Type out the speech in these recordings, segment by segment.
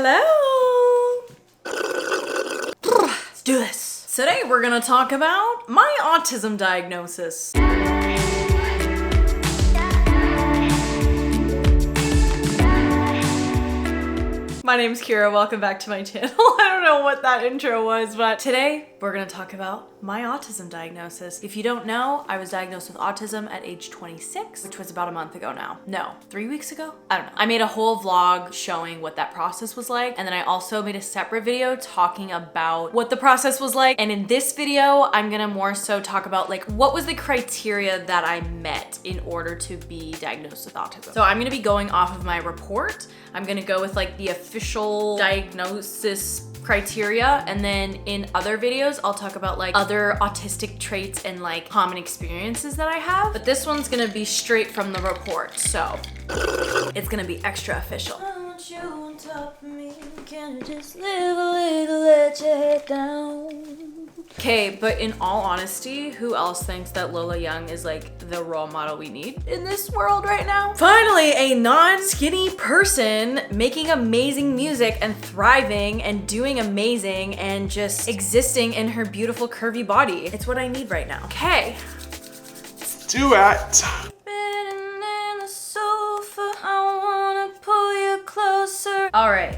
Hello. Let's do this. Today we're gonna talk about my autism diagnosis. My name's Kira, welcome back to my channel. I don't know what that intro was, but today we're gonna talk about my autism diagnosis. If you don't know, I was diagnosed with autism at age 26, which was about a month ago now. No, 3 weeks ago? I don't know. I made a whole vlog showing what that process was like, and then I also made a separate video talking about what the process was like. And in this video, I'm gonna more so talk about like what was the criteria that I met in order to be diagnosed with autism. So I'm gonna be going off of my report. I'm gonna go with like the official diagnosis criteria, and then in other videos I'll talk about like other autistic traits and like common experiences that I have, but this one's gonna be straight from the report, so it's gonna be extra official. I want you on top of me. Can you just live a little, let your head down? Okay, but in all honesty, who else thinks that Lola Young is like the role model we need in this world right now? Finally, a non-skinny person making amazing music and thriving and doing amazing and just existing in her beautiful curvy body. It's what I need right now. Okay. Let's do it. All right,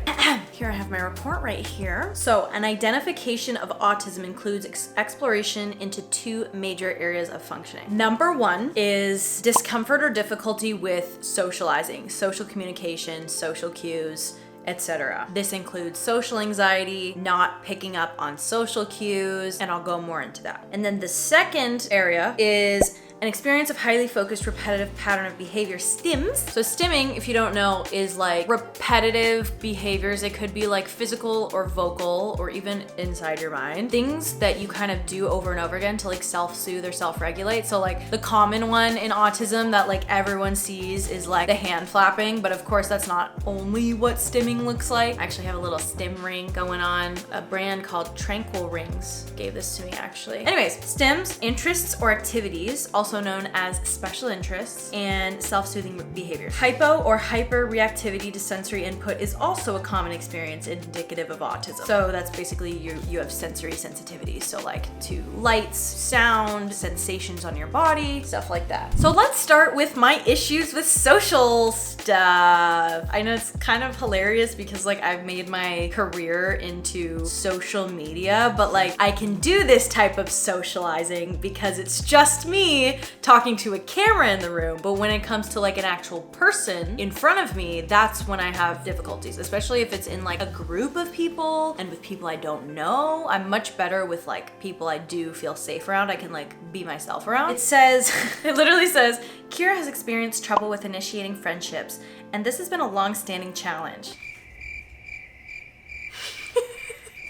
here I have my report right here. So an identification of autism includes exploration into two major areas of functioning. Number one is discomfort or difficulty with socializing, social communication, social cues, etc. This includes social anxiety, not picking up on social cues, and I'll go more into that. And then the second area is an experience of highly focused repetitive pattern of behavior, stims. So stimming, if you don't know, is like repetitive behaviors. It could be like physical or vocal or even inside your mind. Things that you kind of do over and over again to like self-soothe or self-regulate. So like the common one in autism that like everyone sees is like the hand flapping, but of course that's not only what stimming looks like. I actually have a little stim ring going on. A brand called Tranquil Rings gave this to me actually. Anyways, stims, interests or activities, also known as special interests, and self-soothing behaviors. Hypo or hyper reactivity to sensory input is also a common experience indicative of autism. So that's basically you have sensory sensitivity. So like to lights, sound, sensations on your body, stuff like that. So let's start with my issues with social stuff. I know it's kind of hilarious because like I've made my career into social media, but like I can do this type of socializing because it's just me talking to a camera in the room. But when it comes to like an actual person in front of me, that's when I have difficulties, especially if it's in like a group of people and with people I don't know. I'm much better with like people I do feel safe around. I can like be myself around. It says, it literally says, Kira has experienced trouble with initiating friendships, and this has been a long-standing challenge.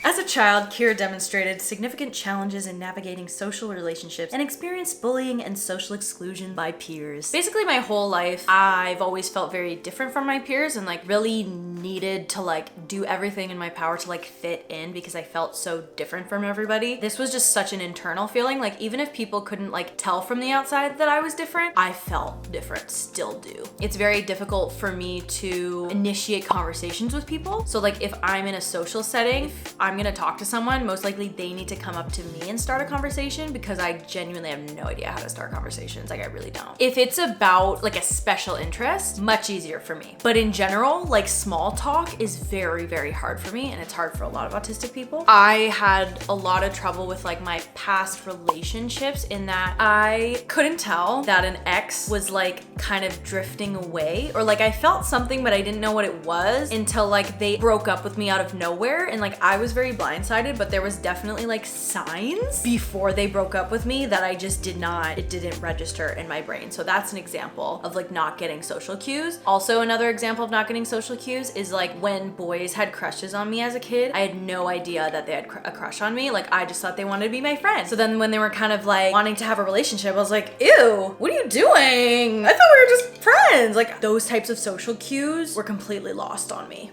As a child, Kira demonstrated significant challenges in navigating social relationships and experienced bullying and social exclusion by peers. Basically, my whole life, I've always felt very different from my peers and like really needed to like do everything in my power to like fit in because I felt so different from everybody. This was just such an internal feeling. Like even if people couldn't like tell from the outside that I was different, I felt different, still do. It's very difficult for me to initiate conversations with people. So like if I'm in a social setting, if I'm gonna talk to someone, most likely they need to come up to me and start a conversation because I genuinely have no idea how to start conversations. Like I really don't. If it's about like a special interest, much easier for me. But in general, like small talk is very, very hard for me, and it's hard for a lot of autistic people. I had a lot of trouble with like my past relationships in that I couldn't tell that an ex was like kind of drifting away, or like I felt something but I didn't know what it was until like they broke up with me out of nowhere, and like I was very blindsided, but there was definitely like signs before they broke up with me that I just it didn't register in my brain. So that's an example of like not getting social cues. Also, another example of not getting social cues is like when boys had crushes on me as a kid, I had no idea that they had a crush on me. Like I just thought they wanted to be my friend. So then when they were kind of like wanting to have a relationship, I was like, ew, what are you doing? I thought we were just friends. Like those types of social cues were completely lost on me.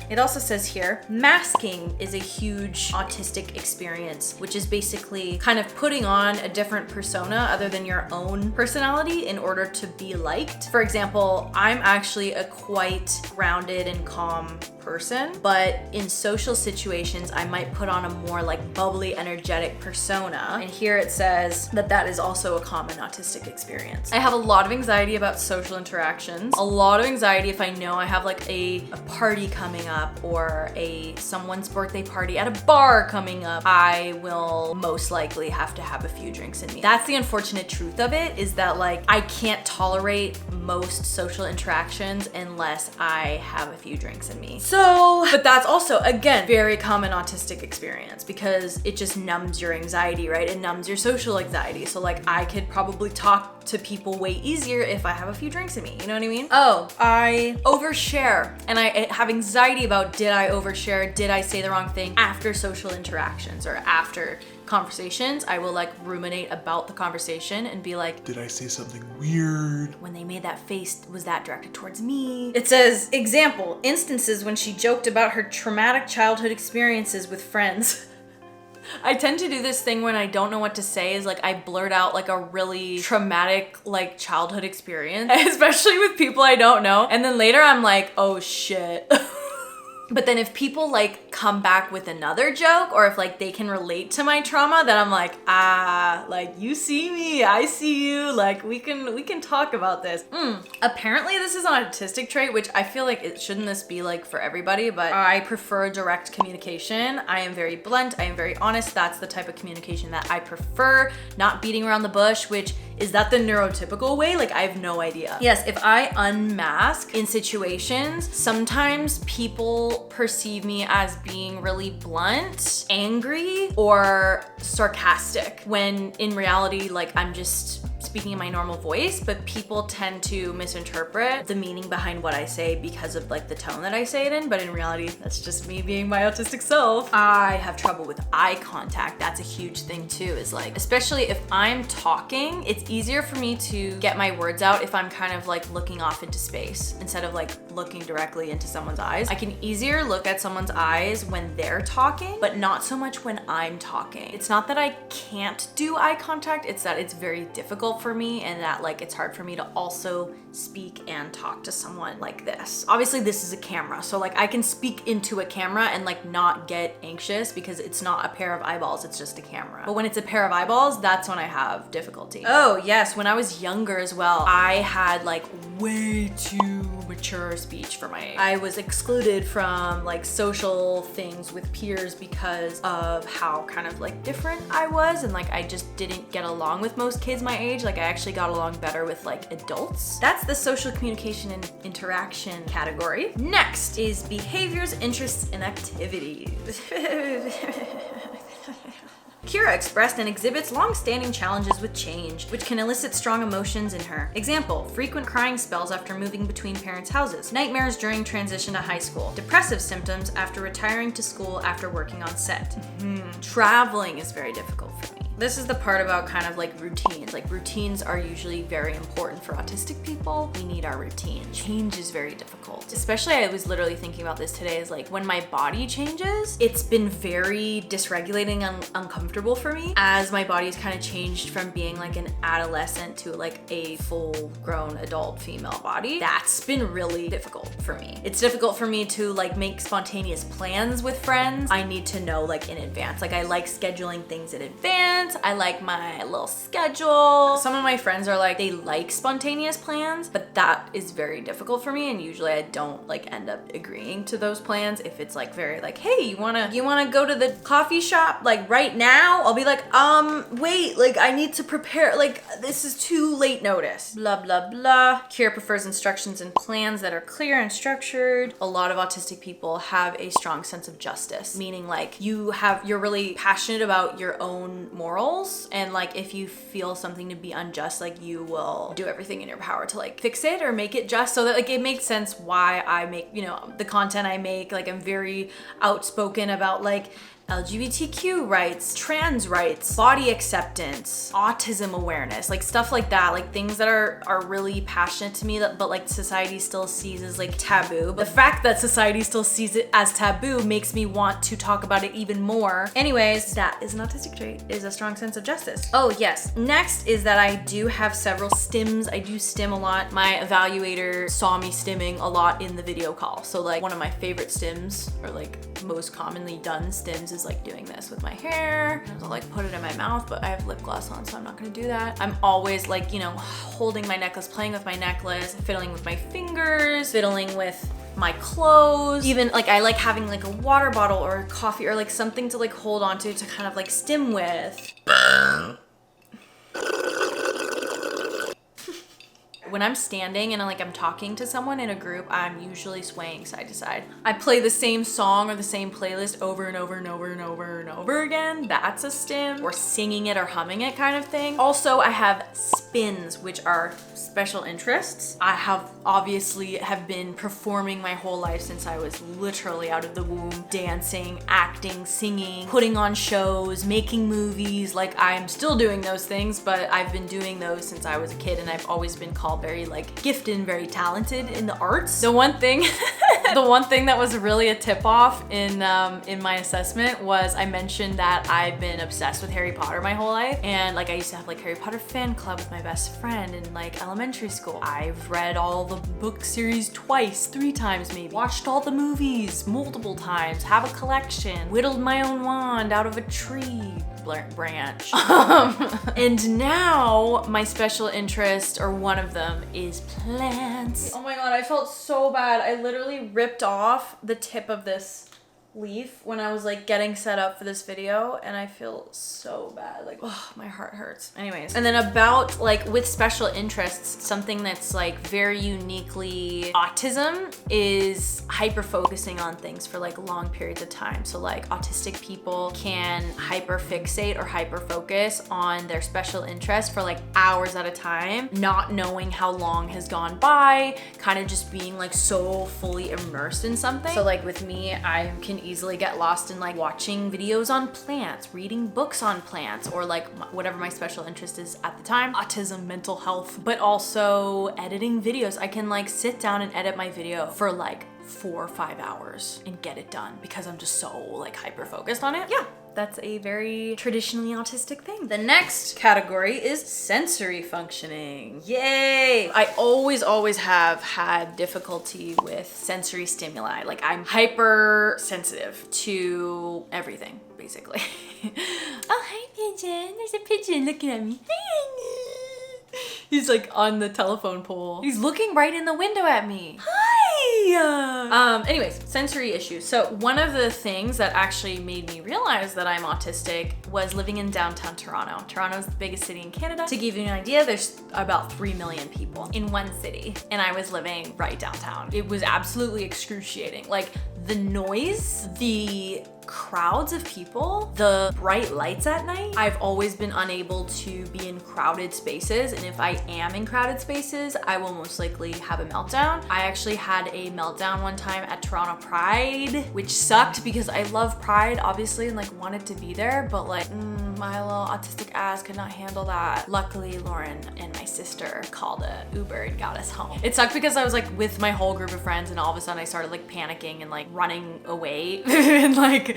It also says here, masking is a huge autistic experience, which is basically kind of putting on a different persona other than your own personality in order to be liked. For example, I'm actually a quite grounded and calm person, but in social situations, I might put on a more like bubbly, energetic persona. And here it says that that is also a common autistic experience. I have a lot of anxiety about social interactions, a lot of anxiety if I know I have like a party coming up or someone's birthday party at a bar coming up. I will most likely have to have a few drinks in me. That's the unfortunate truth of it, is that like I can't tolerate most social interactions unless I have a few drinks in me. But that's also, again, very common autistic experience because it just numbs your anxiety, right? It numbs your social anxiety. So like I could probably talk to people way easier if I have a few drinks in me, you know what I mean? Oh, I overshare and I have anxiety about, did I overshare? Did I say the wrong thing? After social interactions or after conversations, I will like ruminate about the conversation and be like, did I say something weird? When they made that face, was that directed towards me? It says, example, instances when she joked about her traumatic childhood experiences with friends. I tend to do this thing when I don't know what to say, is like I blurt out like a really traumatic like childhood experience, especially with people I don't know. And then later I'm like, oh shit. But then if people like come back with another joke, or if like they can relate to my trauma, then I'm like, like you see me, I see you, like we can talk about this. Apparently this is an autistic trait, which I feel like it shouldn't this be like for everybody, but I prefer direct communication. I am very blunt, I am very honest. That's the type of communication that I prefer, not beating around the bush, which is that the neurotypical way? Like I have no idea. Yes, if I unmask in situations, sometimes people perceive me as being really blunt, angry, or sarcastic, when in reality, like I'm just speaking in my normal voice, but people tend to misinterpret the meaning behind what I say because of like the tone that I say it in. But in reality, that's just me being my autistic self. I have trouble with eye contact. That's a huge thing too, is like, especially if I'm talking, it's easier for me to get my words out if I'm kind of like looking off into space instead of like looking directly into someone's eyes. I can easier look at someone's eyes when they're talking, but not so much when I'm talking. It's not that I can't do eye contact, it's that it's very difficult for me, and that like it's hard for me to also speak and talk to someone like this. Obviously this is a camera, so like I can speak into a camera and like not get anxious because it's not a pair of eyeballs, it's just a camera. But when it's a pair of eyeballs, that's when I have difficulty. Oh yes, when I was younger as well, I had like way too mature speech for my age. I was excluded from like social things with peers because of how kind of like different I was, and like I just didn't get along with most kids my age. Like I actually got along better with like adults. That's the social communication and interaction category. Next is behaviors, interests, and activities. Kira expressed and exhibits long-standing challenges with change, which can elicit strong emotions in her. Example, frequent crying spells after moving between parents' houses, nightmares during transition to high school, depressive symptoms after retiring to school after working on set. Traveling is very difficult for me. This is the part about kind of like routines. Like routines are usually very important for autistic people. We need our routine. Change is very difficult. Especially, I was literally thinking about this today, is like when my body changes, it's been very dysregulating and uncomfortable for me, as my body's kind of changed from being like an adolescent to like a full grown adult female body. That's been really difficult for me. It's difficult for me to like make spontaneous plans with friends. I need to know like in advance. Like I like scheduling things in advance. I like my little schedule. Some of my friends are like, they like spontaneous plans, but that is very difficult for me, and usually I don't like end up agreeing to those plans if it's like very like, hey, you wanna go to the coffee shop like right now? I'll be like, wait, like I need to prepare, like this is too late notice. Blah blah blah. Kira prefers instructions and plans that are clear and structured. A lot of autistic people have a strong sense of justice, meaning like you're really passionate about your own morals, and like if you feel something to be unjust, like you will do everything in your power to like fix it or make it just, so that like it makes sense why I make, you know, the content I make. Like I'm very outspoken about like LGBTQ rights, trans rights, body acceptance, autism awareness, like stuff like that, like things that are really passionate to me but like society still sees as like taboo. But the fact that society still sees it as taboo makes me want to talk about it even more. Anyways, that is an autistic trait, is a strong sense of justice. Oh yes, next is that I do have several stims. I do stim a lot. My evaluator saw me stimming a lot in the video call. So like one of my favorite stims, or like most commonly done stims, is like doing this with my hair. I'll like put it in my mouth, but I have lip gloss on, so I'm not gonna do that. I'm always like, you know, holding my necklace, playing with my necklace, fiddling with my fingers, fiddling with my clothes. Even like I like having like a water bottle or coffee or like something to like hold on to kind of like stim with. When I'm standing and I'm talking to someone in a group, I'm usually swaying side to side. I play the same song or the same playlist over and over and over and over and over again. That's a stim. Or singing it or humming it kind of thing. Also, I have spins, which are special interests. I have been performing my whole life since I was literally out of the womb, dancing, acting, singing, putting on shows, making movies. Like I'm still doing those things, but I've been doing those since I was a kid, and I've always been called very like gifted and very talented in the arts. The one thing that was really a tip off in my assessment was I mentioned that I've been obsessed with Harry Potter my whole life, and like I used to have like Harry Potter fan club with my best friend in like elementary school. I've read all the book series twice, 3 times maybe, watched all the movies multiple times, have a collection, whittled my own wand out of a tree branch. And now my special interest, or one of them, is plants. Oh my god, I felt so bad. I literally ripped off the tip of this leaf when I was like getting set up for this video, and I feel so bad. Like, oh, my heart hurts. Anyways, and then about like with special interests, something that's like very uniquely autism is hyperfocusing on things for like long periods of time. So like autistic people can hyperfixate or hyperfocus on their special interest for like hours at a time, not knowing how long has gone by, kind of just being like so fully immersed in something. So like with me, I can easily get lost in like watching videos on plants, reading books on plants, or like whatever my special interest is at the time, autism, mental health, but also editing videos. I can like sit down and edit my video for like 4 or 5 hours and get it done because I'm just so like hyper focused on it. Yeah. That's a very traditionally autistic thing. The next category is sensory functioning. Yay! I always have had difficulty with sensory stimuli. Like I'm hypersensitive to everything, basically. Oh, hi, pigeon. There's a pigeon looking at me. He's like on the telephone pole. He's looking right in the window at me. Hi! Anyways, sensory issues. So one of the things that actually made me realize that I'm autistic was living in downtown Toronto. Toronto is the biggest city in Canada. To give you an idea, there's about 3 million people in one city, and I was living right downtown. It was absolutely excruciating. Like the noise, the crowds of people, the bright lights at night. I've always been unable to be in crowded spaces, and if I am in crowded spaces, I will most likely have a meltdown. I actually had a meltdown one time at Toronto Pride, which sucked because I love Pride, obviously, and like wanted to be there, but like my little autistic ass could not handle that. Luckily, Lauren and my sister called a Uber and got us home. It sucked because I was like with my whole group of friends, and all of a sudden I started like panicking and like running away and like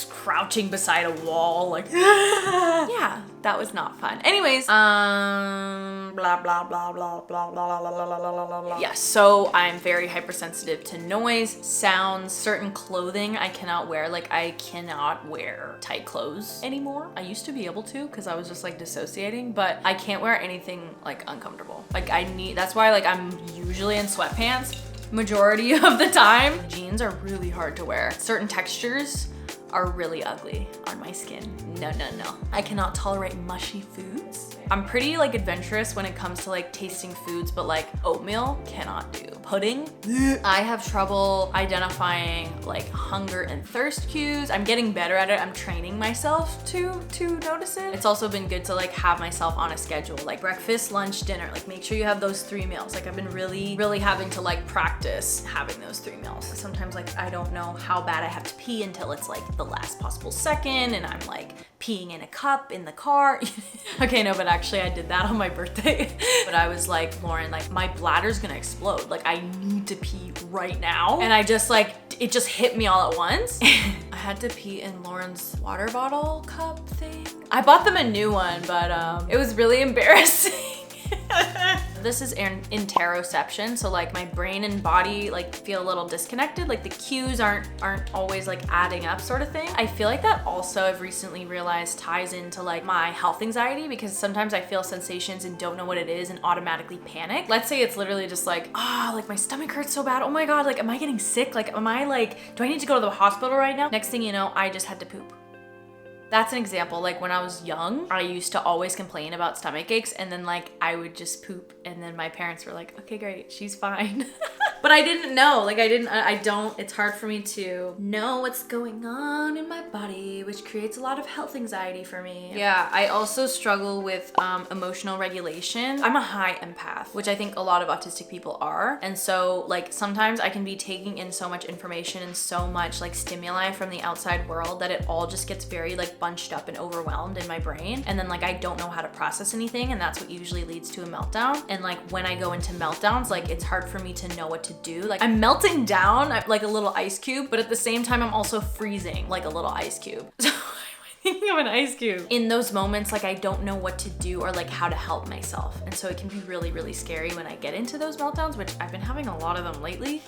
crouching beside a wall, like yeah, that was not fun. Anyways, blah blah blah blah blah blah blah blah blah. Yeah, so I'm very hypersensitive to noise, sounds, certain clothing I cannot wear. Like I cannot wear tight clothes anymore. I used to be able to because I was just like dissociating, but I can't wear anything like uncomfortable. Like that's why like I'm usually in sweatpants majority of the time. Jeans are really hard to wear. Certain textures are really ugly on my skin. No. I cannot tolerate mushy foods. I'm pretty like adventurous when it comes to like tasting foods, but like oatmeal cannot do. Pudding, I have trouble identifying like hunger and thirst cues. I'm getting better at it. I'm training myself to notice it. It's also been good to like have myself on a schedule, like breakfast, lunch, dinner. Like make sure you have those 3 meals. Like I've been really having to like practice having those 3 meals. Sometimes like I don't know how bad I have to pee until it's like the last possible second, and I'm like peeing in a cup in the car. Okay, no, but actually I did that on my birthday. But I was like, Lauren, like my bladder's gonna explode. Like I need to pee right now. And I just like, it just hit me all at once. I had to pee in Lauren's water bottle cup thing. I bought them a new one, but it was really embarrassing. This is interoception, so like my brain and body like feel a little disconnected, like the cues aren't always like adding up sort of thing. I feel like that also I've recently realized ties into like my health anxiety, because sometimes I feel sensations and don't know what it is and automatically panic. Let's say it's literally just like, like my stomach hurts so bad, oh my god, like am I getting sick, like am I like, do I need to go to the hospital right now? Next thing you know, I just had to poop. That's an example. Like when I was young, I used to always complain about stomach aches, and then like I would just poop, and then my parents were like, okay, great, she's fine. But I didn't know, like it's hard for me to know what's going on in my body, which creates a lot of health anxiety for me. Yeah, I also struggle with emotional regulation. I'm a high empath, which I think a lot of autistic people are. And so like sometimes I can be taking in so much information and so much like stimuli from the outside world that it all just gets very like bunched up and overwhelmed in my brain. And then like I don't know how to process anything, and that's what usually leads to a meltdown. And like when I go into meltdowns, like it's hard for me to know what to do. Like I'm melting down like a little ice cube, but at the same time I'm also freezing like a little ice cube. So I'm thinking of an ice cube. In those moments, like I don't know what to do or like how to help myself. And so it can be really, really scary when I get into those meltdowns, which I've been having a lot of them lately.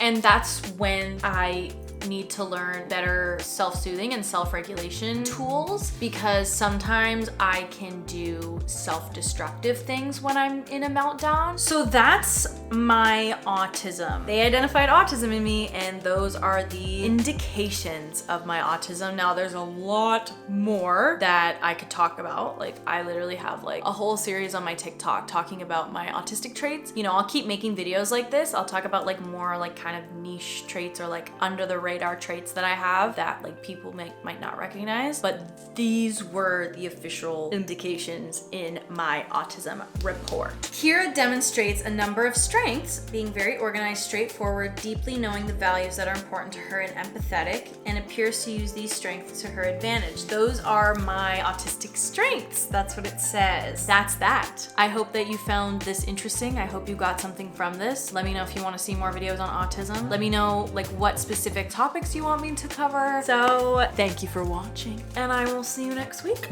And that's when I need to learn better self-soothing and self-regulation tools, because sometimes I can do self-destructive things when I'm in a meltdown. So that's my autism. They identified autism in me, and those are the indications of my autism. Now there's a lot more that I could talk about. Like I literally have like a whole series on my TikTok talking about my autistic traits. You know, I'll keep making videos like this. I'll talk about like more like kind of niche traits or like under the radar traits that I have that like people might not recognize, but these were the official indications in my autism report. Kiera demonstrates a number of strengths, being very organized, straightforward, deeply knowing the values that are important to her, and empathetic, and appears to use these strengths to her advantage. Those are my autistic strengths. That's what it says. That's that. I hope that you found this interesting. I hope you got something from this. Let me know if you want to see more videos on autism. Let me know like what specific topics you want me to cover. So thank you for watching, and I will see you next week.